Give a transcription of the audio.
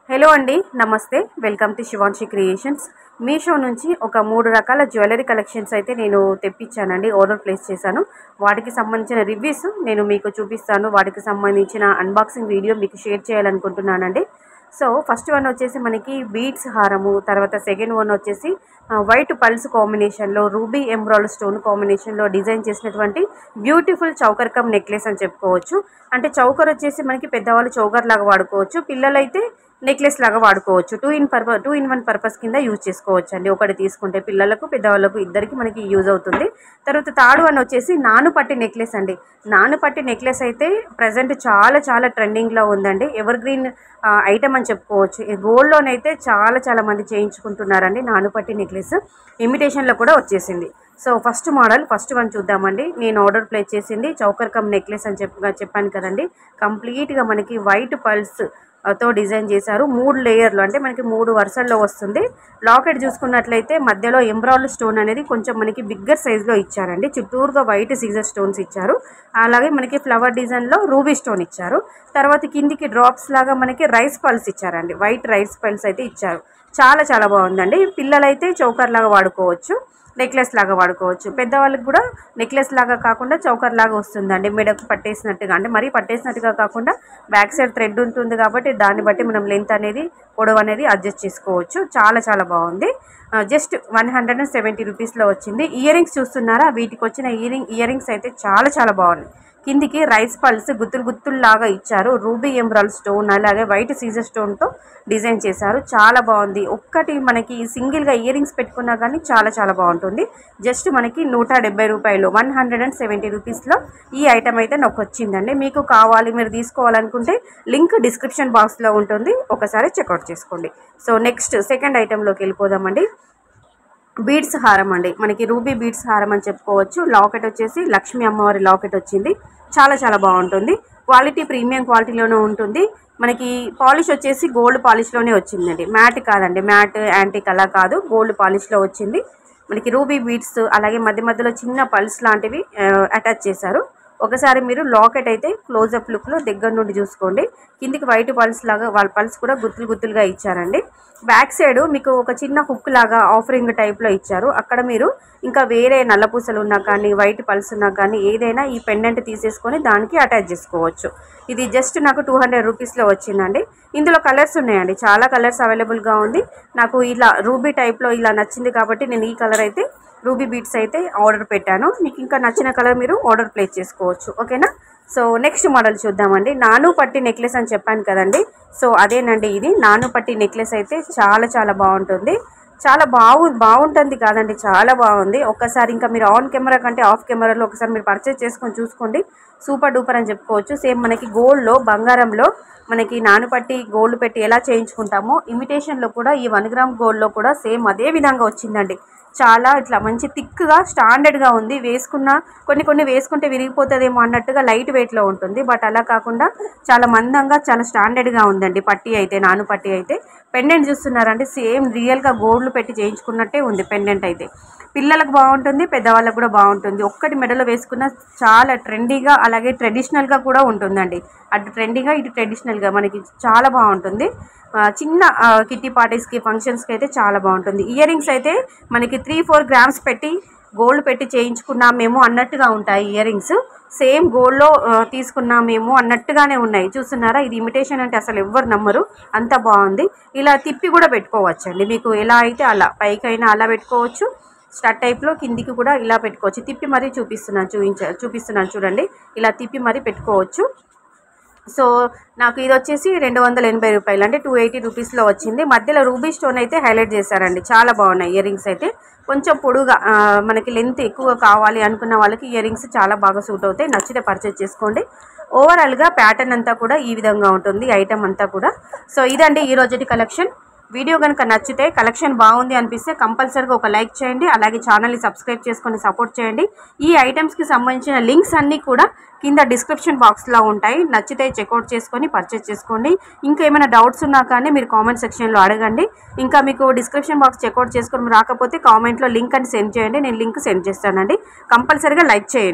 Hello అండి, నమస్తే. Welcome to Shivanshi creations. Meesho నుంచి ఒక 3 రకాల జ్యువెలరీ కలెక్షన్స్ అయితే నేను తెప్పించానండి. ఆర్డర్ ప్లేస్ చేశాను. వాటికి సంబంధించిన రివ్యూస్ నేను మీకు చూపిస్తాను. వాటికి సంబంధించిన అన్బాక్సింగ్ వీడియో మీకు షేర్ చేయాలనుకుంటున్నానండి. సో ఫస్ట్ వన్ వచ్చేసి మనకి బీడ్స్ హారము, తర్వాత సెకండ్ వన్ వచ్చేసి వైట్ పల్స్ కాంబినేషన్లో రూబీ ఎమరాల్డ్ స్టోన్ కాంబినేషన్లో డిజైన్ చేసినటువంటి బ్యూటిఫుల్ చౌకర్ కమ్ నెక్లెస్ అని చెప్పుకోవచ్చు. అంటే చౌకర్ వచ్చేసి మనకి పెద్దవాళ్ళు చౌకర్ లాగా వాడుకోవచ్చు, పిల్లలైతే నెక్లెస్ లాగా వాడుకోవచ్చు. 2 in 1 పర్పస్ కింద యూజ్ చేసుకోవచ్చు అండి. ఒకటి తీసుకుంటే పిల్లలకు పెద్దవాళ్ళకు ఇద్దరికి మనకి యూజ్ అవుతుంది. తర్వాత థర్డ్ వన్ వచ్చేసి నానుపట్టి నెక్లెస్ అండి. నానుపట్టి నెక్లెస్ అయితే ప్రజెంట్ చాలా ట్రెండింగ్లో ఉందండి. ఎవర్ గ్రీన్ ఐటమ్ అని చెప్పుకోవచ్చు. గోల్డ్లోనైతే చాలా మంది చేయించుకుంటున్నారండి. నానుపట్టి నెక్లెస్ ఇమిటేషన్లో కూడా వచ్చేసింది. So first model, first one చూద్దామండి. నేను ఆర్డర్ ప్లేస్ చేసింది చౌకర్ కమ్ నెక్లెస్ అని చెప్పాను కదండి. కంప్లీట్గా మనకి వైట్ పల్స్ తో డిజైన్ చేశారు. 3 లేయర్లు, అంటే మనకి 3 వరుసల్లో వస్తుంది. లాకెట్ చూసుకున్నట్లయితే మధ్యలో ఎంబ్రాయిడరీ స్టోన్ అనేది కొంచెం మనకి బిగ్గర్ సైజులో ఇచ్చారండి. చుట్టూరుగా వైట్ సీజర్ స్టోన్స్ ఇచ్చారు. అలాగే మనకి ఫ్లవర్ డిజైన్లో రూబీ స్టోన్ ఇచ్చారు. తర్వాత కిందికి డ్రాప్స్ లాగా మనకి రైస్ పల్స్ ఇచ్చారండి. వైట్ రైస్ పల్స్ అయితే ఇచ్చారు. చాలా బాగుందండి. పిల్లలైతే చౌకర్ లాగా వాడుకోవచ్చు, నెక్లెస్ లాగా వాడుకోవచ్చు. పెద్దవాళ్ళకి కూడా నెక్లెస్ లాగా కాకుండా చౌకర్ లాగా వస్తుందండి. మెడకు పట్టేసినట్టుగా, అంటే మరీ పట్టేసినట్టుగా కాకుండా బ్యాక్ సైడ్ థ్రెడ్ ఉంటుంది కాబట్టి దాన్ని బట్టి మనం లెంత్ అనేది, పొడవు అనేది అడ్జస్ట్ చేసుకోవచ్చు. చాలా బాగుంది. జస్ట్ 170 రూపీస్లో వచ్చింది. ఇయర్ రింగ్స్ చూస్తున్నారా? వీటికి వచ్చిన ఇయర్ రింగ్స్ అయితే చాలా బాగున్నాయి. కిందికి రైస్ పల్స్ గుత్తుల్లాగా ఇచ్చారు. రూబీ ఎమరాల్డ్ స్టోన్ అలాగే వైట్ సీజర్ స్టోన్తో డిజైన్ చేశారు. చాలా బాగుంది. ఒక్కటి మనకి సింగిల్గా ఇయర్ రింగ్స్ పెట్టుకున్నా కానీ చాలా బాగుంటుంది. జస్ట్ మనకి 170 రూపాయలు, 170 రూపీస్లో ఈ ఐటమ్ అయితే నాకు వచ్చిందండి. మీకు కావాలి, మీరు తీసుకోవాలనుకుంటే లింక్ డిస్క్రిప్షన్ బాక్స్లో ఉంటుంది, ఒకసారి చెక్అవుట్ చేసుకోండి. సో నెక్స్ట్ సెకండ్ ఐటెంలోకి వెళ్ళిపోదామండి. బీడ్స్ హారం అండి. మనకి రూబీ బీడ్స్ హారం అని చెప్పుకోవచ్చు. లాకెట్ వచ్చేసి లక్ష్మీ అమ్మవారి లాకెట్ వచ్చింది. చాలా బాగుంటుంది. క్వాలిటీ ప్రీమియం క్వాలిటీలోనే ఉంటుంది. మనకి పాలిష్ వచ్చేసి గోల్డ్ పాలిష్లోనే వచ్చిందండి. మ్యాట్ కాదండి, మ్యాట్ యాంటిక్ అలా కాదు, గోల్డ్ పాలిష్లో వచ్చింది. మనకి రూబీ బీడ్స్ అలాగే మధ్యలో చిన్న పల్స్ లాంటివి అటాచ్ చేశారు. ఒకసారి మీరు లాకెట్ అయితే క్లోజప్ లుక్లో దగ్గర నుండి చూసుకోండి. కిందికి వైట్ పల్స్ లాగా, వాళ్ళ పల్స్ కూడా గుత్తులుగా ఇచ్చారండి. బ్యాక్ సైడ్ మీకు ఒక చిన్న హుక్ లాగా ఆఫరింగ్ టైప్లో ఇచ్చారు. అక్కడ మీరు ఇంకా వేరే నల్లపూసలు ఉన్నా కానీ, వైట్ పల్స్ ఉన్నా కానీ ఏదైనా ఈ పెండెంట్ తీసేసుకొని దానికి అటాచ్ చేసుకోవచ్చు. ఇది జస్ట్ నాకు 200 రూపీస్లో వచ్చిందండి. ఇందులో కలర్స్ ఉన్నాయండి, చాలా కలర్స్ అవైలబుల్గా ఉంది. నాకు ఇలా రూబీ టైప్లో ఇలా నచ్చింది కాబట్టి నేను ఈ కలర్ అయితే రూబీ బీడ్స్ అయితే ఆర్డర్ పెట్టాను. మీకు ఇంకా నచ్చిన కలర్ మీరు ఆర్డర్ ప్లేస్ చేసుకోవచ్చు, ఓకేనా. సో నెక్స్ట్ మోడల్ చూద్దామండి. నానుపట్టి నెక్లెస్ అని చెప్పాను కదండి. సో అదేనండి, ఇది నానుపట్టి నెక్లెస్ అయితే చాలా బాగుంటుంది. చాలా బాగుంటుంది కాదండి, చాలా బాగుంది. ఒక్కసారి ఇంకా మీరు ఆన్ కెమెరా కంటే ఆఫ్ కెమెరాలో ఒకసారి మీరు పర్చేస్ చేసుకొని చూసుకోండి. సూపర్ డూపర్ అని చెప్పుకోవచ్చు. సేమ్ మనకి గోల్డ్లో, బంగారంలో మనకి నానుపట్టి గోల్డ్ పెట్టి ఎలా చేయించుకుంటామో ఇమిటేషన్లో కూడా ఈ 1 గ్రామ్ గోల్డ్లో కూడా సేమ్ అదే విధంగా వచ్చిందండి. చాలా ఇట్లా మంచి థిక్గా స్టాండర్డ్గా ఉంది. వేసుకున్న కొన్ని వేసుకుంటే విరిగిపోతుందేమో అన్నట్టుగా లైట్ వెయిట్లో ఉంటుంది. బట్ అలా కాకుండా చాలా మందంగా, చాలా స్టాండర్డ్గా ఉందండి. పట్టి అయితే, నాను పట్టి అయితే. పెండెంట్ చూస్తున్నారంటే సేమ్ రియల్గా గోల్డ్ పెట్టి చేయించుకున్నట్టే ఉంది పెండెంట్ అయితే. పిల్లలకు బాగుంటుంది, పెద్దవాళ్ళకు కూడా బాగుంటుంది. ఒక్కటి మెడలో వేసుకున్న చాలా ట్రెండీగా అలాగే ట్రెడిషనల్గా కూడా ఉంటుందండి. అటు ట్రెండీగా ఇటు ట్రెడిషనల్గా మనకి చాలా బాగుంటుంది. చిన్న కిట్టి పార్టీస్కి, ఫంక్షన్స్కి అయితే చాలా బాగుంటుంది. ఇయర్ రింగ్స్ అయితే మనకి 3-4 గ్రామ్స్ పెట్టి గోల్డ్ పెట్టి చేయించుకున్నామేమో అన్నట్టుగా ఉంటాయి ఇయర్ రింగ్స్. సేమ్ గోల్డ్లో తీసుకున్నామేమో అన్నట్టుగానే ఉన్నాయి. చూస్తున్నారా? ఇది ఇమిటేషన్ అంటే అసలు ఎవ్వరు నమ్మరు, అంత బాగుంది. ఇలా తిప్పి కూడా పెట్టుకోవచ్చు అండి. మీకు ఎలా అయితే అలా, పైకైనా అలా పెట్టుకోవచ్చు, స్టడ్ టైప్లో కిందికి కూడా ఇలా పెట్టుకోవచ్చు. తిప్పి మరీ చూపిస్తున్నాను చూడండి. ఇలా తిప్పి మరీ పెట్టుకోవచ్చు. సో నాకు ఇది వచ్చేసి 280 రూపాయలు, అంటే 280 రూపీస్లో వచ్చింది. మధ్యలో రూబీ స్టోన్ అయితే హైలైట్ చేశారండి. చాలా బాగున్నాయి ఇయర్ రింగ్స్ అయితే. కొంచెం పొడుగా మనకి లెంత్ ఎక్కువ కావాలి అనుకున్న వాళ్ళకి ఇయర్ రింగ్స్ చాలా బాగా సూట్ అవుతాయి. నచ్చితే పర్చేజ్ చేసుకోండి. ఓవరాల్గా ప్యాటర్న్ అంతా కూడా ఈ విధంగా ఉంటుంది, ఐటమ్ అంతా కూడా. సో ఇదండి ఈ రోజుటి కలెక్షన్. వీడియో కనుక నచ్చితే, కలెక్షన్ బాగుంది అనిపిస్తే కంపల్సరీగా ఒక లైక్ చేయండి. అలాగే ఛానల్ని సబ్స్క్రైబ్ చేసుకొని సపోర్ట్ చేయండి. ఈ ఐటమ్స్కి సంబంధించిన లింక్స్ అన్నీ కూడా కింద డిస్క్రిప్షన్ బాక్స్లో ఉంటాయి. నచ్చితే చెక్అవుట్ చేసుకొని పర్చేస్ చేసుకోండి. ఇంకా ఏమైనా డౌట్స్ ఉన్నా కానీ మీరు కామెంట్ సెక్షన్లో అడగండి. ఇంకా మీకు డిస్క్రిప్షన్ బాక్స్ చెక్అవుట్ చేసుకొని రాకపోతే కామెంట్లో లింక్ అని సెండ్ చేయండి, నేను లింక్ సెండ్ చేస్తానండి. కంపల్సరీగా లైక్ చేయండి.